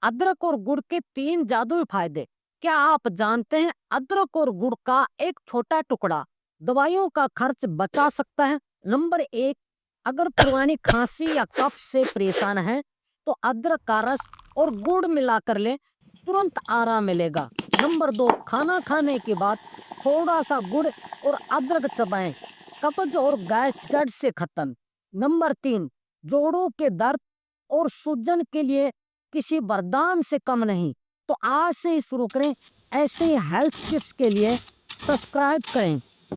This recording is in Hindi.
अदरक और गुड़ के 3 जादुई फायदे। क्या आप जानते हैं अदरक और गुड़ का एक छोटा टुकड़ा दवाइयों का खर्च बचा सकता है? नंबर 1, अगर पुरानी खांसी या कफ से परेशान है तो अदरक का रस और गुड़ मिलाकर लें, तुरंत आराम मिलेगा। नंबर 2, खाना खाने के बाद थोड़ा सा गुड़ और अदरक चबाएं, कब्ज और गैस जड़ से खत्म। नंबर 3, जोड़ों के दर्द और सूजन के लिए किसी वरदान से कम नहीं। तो आज से ही शुरू करें। ऐसे हेल्थ टिप्स के लिए सब्सक्राइब करें।